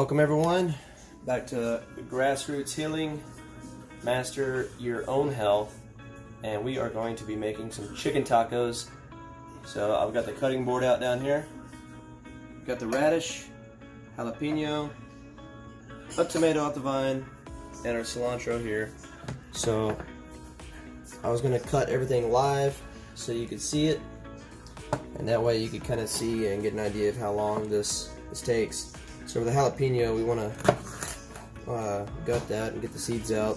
Welcome everyone back to Grassroots Healing, Master Your Own Health, and we are going to be making some chicken tacos. So I've got the cutting board out down here, got the radish, jalapeno, a tomato off the vine, and our cilantro here. So I was going to cut everything live so you could see it, and that way you could kind of see and get an idea of how long this takes. So for the jalapeno, we want to gut that and get the seeds out.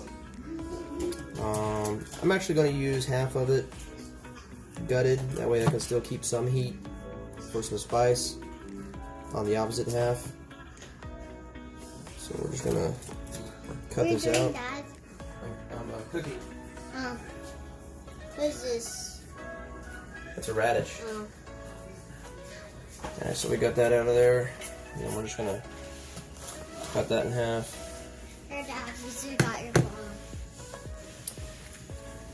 I'm actually going to use half of it gutted, that way I can still keep some heat for some spice on the opposite half. So we're just going to cut this out. Dad? I'm cooking. What is this? That's a radish. Oh. Alright, so we got that out of there. And then we're just going to cut that in half. Here, Dad, you still got your phone.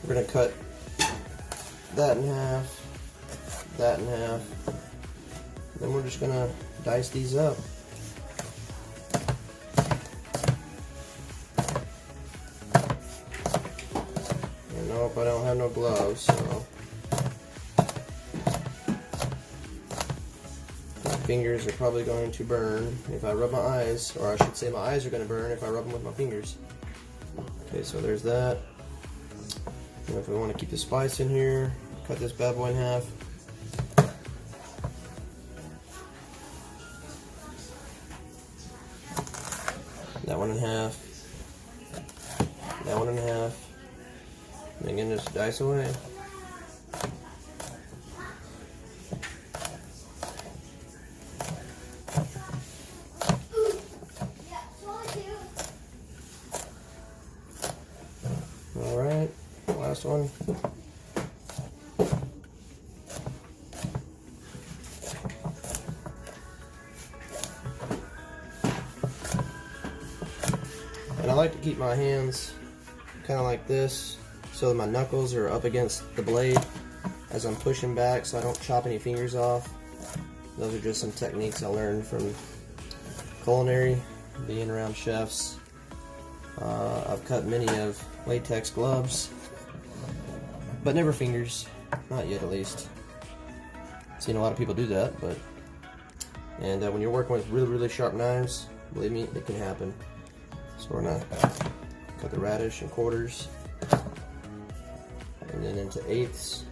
We're going to cut that in half, that in half. Then we're just going to dice these up. And nope, I don't have no gloves, so fingers are probably going to burn if I rub my eyes, or I should say my eyes are going to burn if I rub them with my fingers. Okay, so there's that. And if we want to keep the spice in here, cut this bad boy in half. That one in half. That one in half. And again, just dice away. Alright, last one. And I like to keep my hands kind of like this so that my knuckles are up against the blade as I'm pushing back so I don't chop any fingers off. Those are just some techniques I learned from culinary, being around chefs. I've cut many of latex gloves, but never fingers, not yet at least. Seen a lot of people do that, but when you're working with really sharp knives, believe me, it can happen. So we're gonna cut the radish in quarters and then into eighths.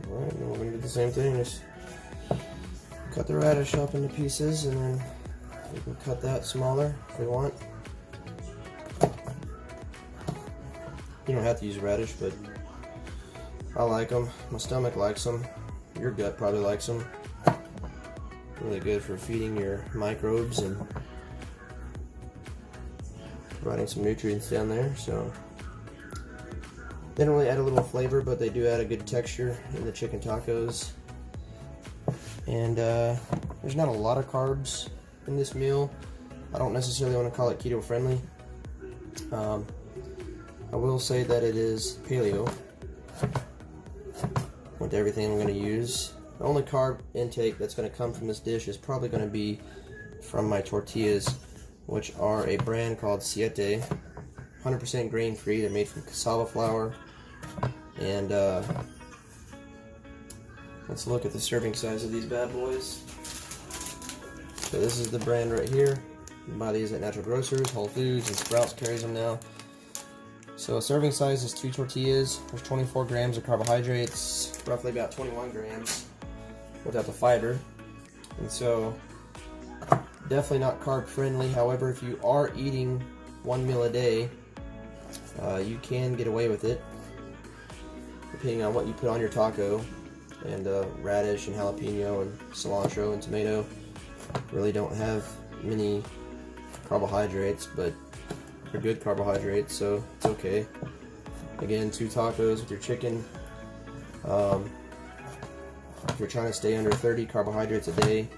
Alright, and we're going to do the same thing, just cut the radish up into pieces, and then we can cut that smaller if we want. You don't have to use radish, but I like them. My stomach likes them. Your gut probably likes them. Really good for feeding your microbes and providing some nutrients down there. So they don't really add a little flavor, but they do add a good texture in the chicken tacos. And there's not a lot of carbs in this meal. I don't necessarily want to call it keto friendly. I will say that it is paleo with everything I'm going to use. The only carb intake that's going to come from this dish is probably going to be from my tortillas, which are a brand called Siete, 100% grain free. They're made from cassava flour. And let's look at the serving size of these bad boys. So this is the brand right here. You can buy these at Natural Grocers, Whole Foods, and Sprouts carries them now. So a serving size is 2 tortillas. There's 24 grams of carbohydrates, roughly about 21 grams without the fiber. And so definitely not carb friendly. However, if you are eating one meal a day, you can get away with it, depending on what you put on your taco. And radish and jalapeno and cilantro and tomato really don't have many carbohydrates, but they're good carbohydrates, so it's okay. Again, 2 tacos with your chicken. If you're trying to stay under 30 carbohydrates a day,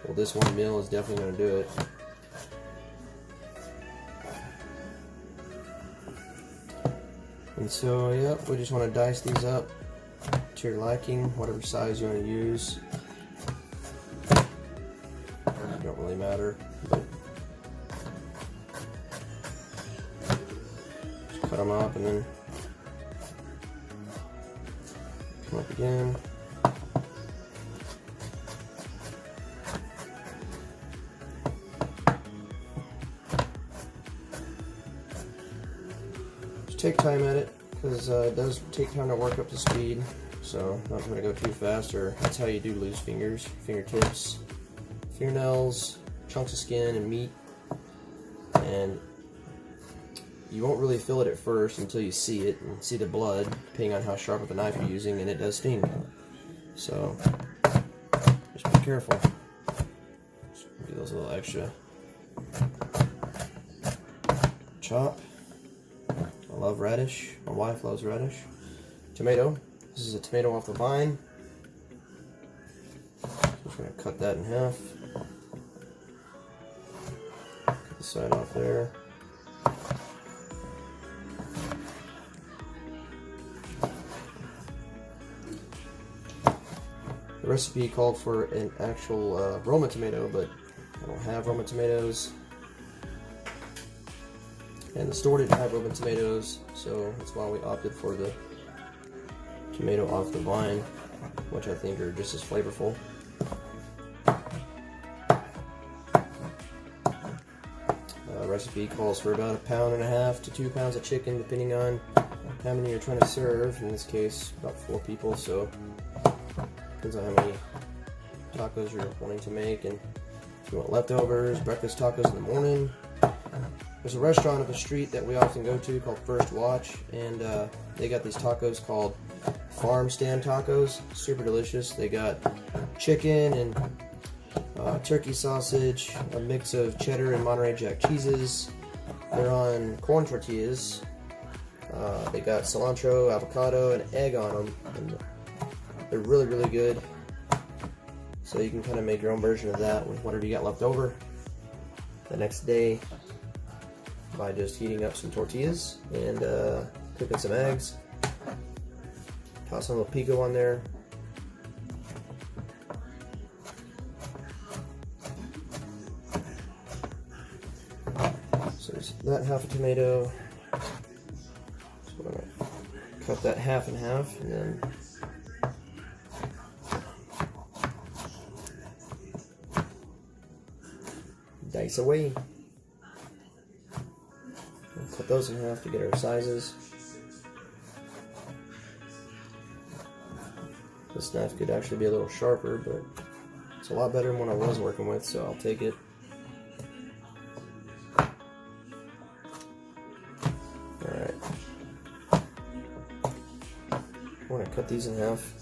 well, this one meal is definitely going to do it. And so, yep, we just want to dice these up to your liking, whatever size you want to use. It don't really matter, but just cut them up and then come up again. Just take time at it, because it does take time to work up to speed, so not going to go too fast, or that's how you do lose fingers, fingertips, fingernails, chunks of skin and meat. And you won't really feel it at first until you see it and see the blood, depending on how sharp of a knife you're using, and it does sting. So just be careful. Just do those a little extra. Chop. I love radish. My wife loves radish. Tomato. This is a tomato off the vine. Just going to cut that in half. Cut the side off there. The recipe called for an actual Roma tomato, but I don't have Roma tomatoes. And the store didn't have Roma tomatoes, so that's why we opted for the tomato off the vine, which I think are just as flavorful. Recipe calls for about 1.5 to 2 pounds of chicken, depending on how many you're trying to serve. In this case, about 4 people, so depends on how many tacos you're wanting to make, and if you want leftovers, breakfast tacos in the morning. There's a restaurant up the street that we often go to called First Watch, and they got these tacos called farm stand tacos. Super delicious. They got chicken and turkey sausage, a mix of cheddar and Monterey Jack cheeses. They're on corn tortillas. They got cilantro, avocado, and egg on them. And they're really, really good. So you can kind of make your own version of that with whatever you got left over the next day by just heating up some tortillas and cooking some eggs. Toss a little pico on there. So there's that half a tomato. So I'm gonna cut that half in half and then dice away. We'll cut those in half to get our sizes. This knife could actually be a little sharper, but it's a lot better than what I was working with, so I'll take it. Alright. I want to cut these in half.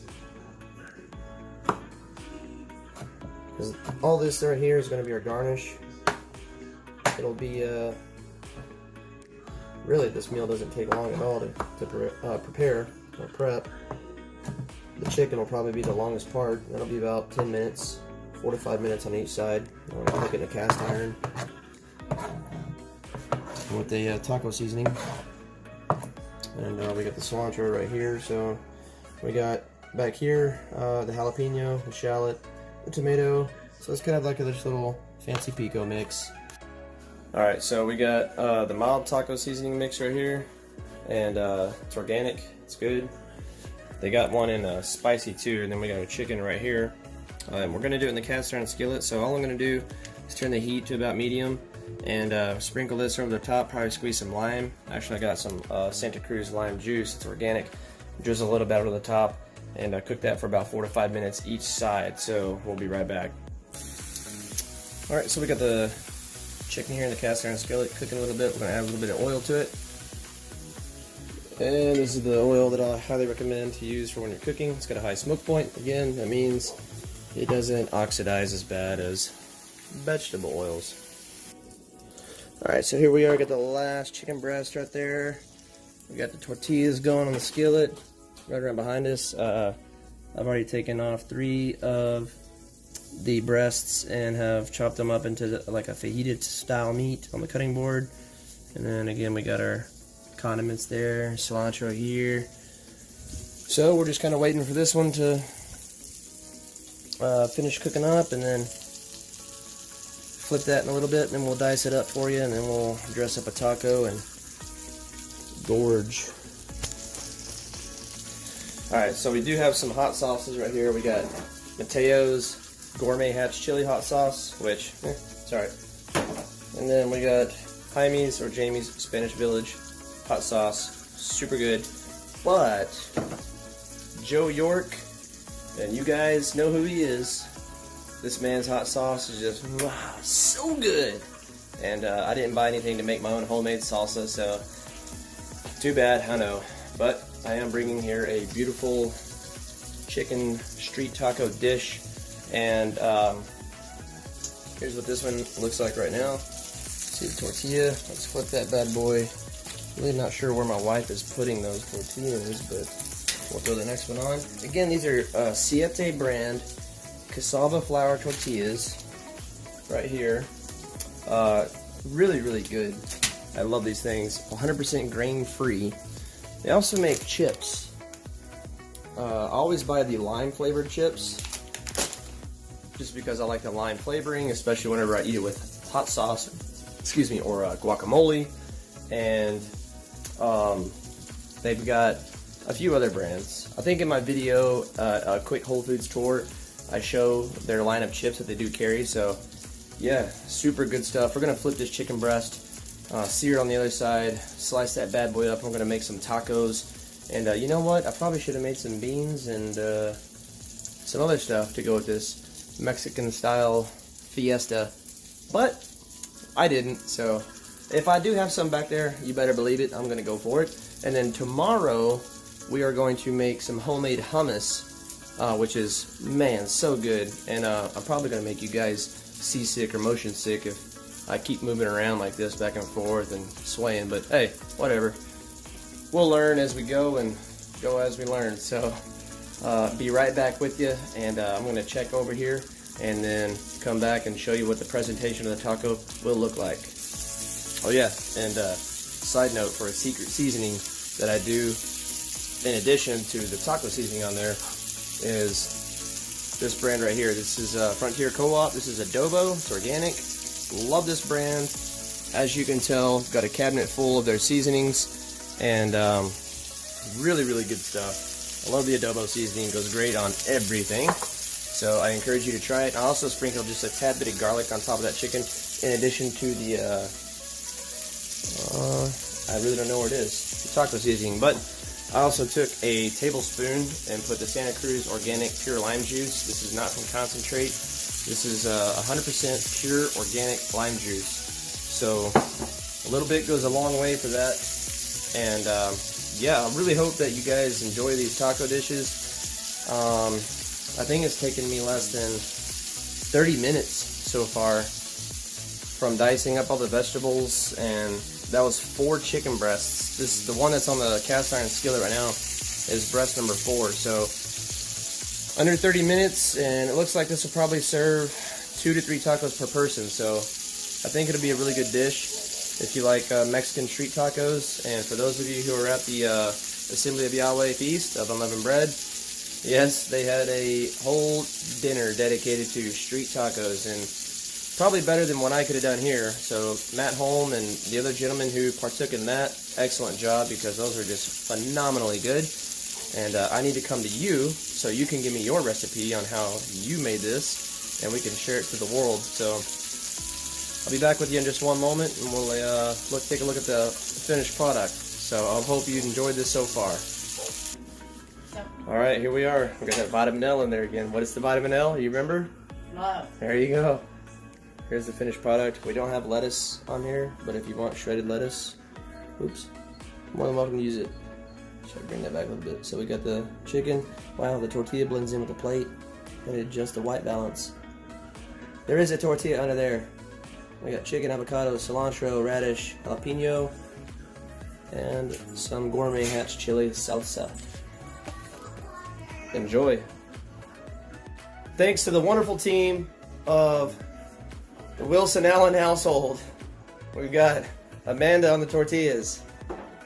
Because all this right here is going to be our garnish. It'll be, really this meal doesn't take long at all to prepare or prep. The chicken will probably be the longest part. That'll be about 10 minutes, 4 to 5 minutes on each side. I'm going to cook it in a cast iron with the taco seasoning. And we got the cilantro right here. So we got back here the jalapeno, the shallot, the tomato. So it's kind of like this little fancy pico mix. Alright, so we got the mild taco seasoning mix right here. And it's organic, it's good. They got one in spicy too, and then we got a chicken right here. We're going to do it in the cast iron skillet, so all I'm going to do is turn the heat to about medium and sprinkle this over the top, probably squeeze some lime. Actually, I got some Santa Cruz lime juice, it's organic. Drizzle a little bit over the top and cook that for about 4 to 5 minutes each side, so we'll be right back. Alright, so we got the chicken here in the cast iron skillet cooking a little bit. We're going to add a little bit of oil to it. And this is the oil that I highly recommend to use for when you're cooking. It's got a high smoke point. Again, that means it doesn't oxidize as bad as vegetable oils. Alright, so here we are. Got the last chicken breast right there. We got the tortillas going on the skillet right around behind us. I've already taken off 3 of the breasts and have chopped them up into like a fajita style meat on the cutting board. And then again, we got our condiments there, cilantro here. So we're just kind of waiting for this one to finish cooking up, and then flip that in a little bit, and then we'll dice it up for you, and then we'll dress up a taco and gorge. Alright, so we do have some hot sauces right here. We got Mateo's Gourmet Hatch Chili Hot Sauce, which, it's alright. And then we got Jaime's or Jamie's Spanish Village Hot Sauce, super good. But Joe York, and you guys know who he is. This man's hot sauce is just, wow, so good. And I didn't buy anything to make my own homemade salsa, so too bad, I know. But I am bringing here a beautiful chicken street taco dish, and here's what this one looks like right now. See the tortilla? Let's flip that bad boy. Really not sure where my wife is putting those tortillas, but we'll throw the next one on. Again, these are Siete brand cassava flour tortillas right here. Really, really good. I love these things. 100% grain free. They also make chips. I always buy the lime flavored chips just because I like the lime flavoring, especially whenever I eat it with hot sauce, excuse me, or guacamole. And they've got a few other brands. I think in my video, a quick Whole Foods tour, I show their line of chips that they do carry. So yeah, super good stuff. We're gonna flip this chicken breast, sear it on the other side, slice that bad boy up. I'm gonna make some tacos, and you know what? I probably should have made some beans and some other stuff to go with this Mexican style fiesta, but I didn't. So if I do have some back there, you better believe it, I'm gonna go for it. And then tomorrow we are going to make some homemade hummus, which is, man, so good. And I'm probably gonna make you guys seasick or motion sick if I keep moving around like this back and forth and swaying, but hey, whatever. We'll learn as we go and go as we learn. So be right back with you, and I'm going to check over here and then come back and show you what the presentation of the taco will look like. Oh yeah, and side note, for a secret seasoning that I do in addition to the taco seasoning on there is this brand right here. This is Frontier Co-op. This is Adobo. It's organic. Love this brand. As you can tell, got a cabinet full of their seasonings, and really, really good stuff. I love the adobo seasoning. It goes great on everything. So I encourage you to try it. I also sprinkle just a tad bit of garlic on top of that chicken, in addition to the I really don't know where it is, the taco seasoning. But I also took a tablespoon and put the Santa Cruz organic pure lime juice. This is not from concentrate. This is 100% pure organic lime juice. So a little bit goes a long way for that. And yeah, I really hope that you guys enjoy these taco dishes. I think it's taken me less than 30 minutes so far from dicing up all the vegetables, and that was 4 chicken breasts. This, the one that's on the cast iron skillet right now, is breast number 4. So under 30 minutes, and it looks like this will probably serve 2 to 3 tacos per person. So I think it'll be a really good dish if you like Mexican street tacos. And for those of you who are at the Assembly of Yahweh Feast of Unleavened Bread, yes, they had a whole dinner dedicated to street tacos, and probably better than what I could have done here. So Matt Holm and the other gentleman who partook in that, excellent job, because those are just phenomenally good. And I need to come to you so you can give me your recipe on how you made this, and we can share it to the world. So I'll be back with you in just one moment, and we'll take a look at the finished product. So I hope you enjoyed this so far. Alright, here we are. We got that vitamin L in there again. What is the vitamin L? You remember? Love. There you go. Here's the finished product. We don't have lettuce on here, but if you want shredded lettuce, oops, more than welcome to use it. Should I bring that back a little bit? So we got the chicken. Wow, the tortilla blends in with the plate, and it adjusts the white balance. There is a tortilla under there. We got chicken, avocado, cilantro, radish, jalapeno, and some Gourmet Hatch chili salsa. Enjoy. Thanks to the wonderful team of the Wilson Allen household. We've got Amanda on the tortillas,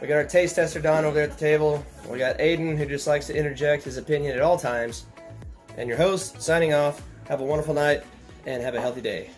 We got our taste tester Don over there at the table. We got Aiden, who just likes to interject his opinion at all times. And your host, signing off. Have a wonderful night, and have a healthy day.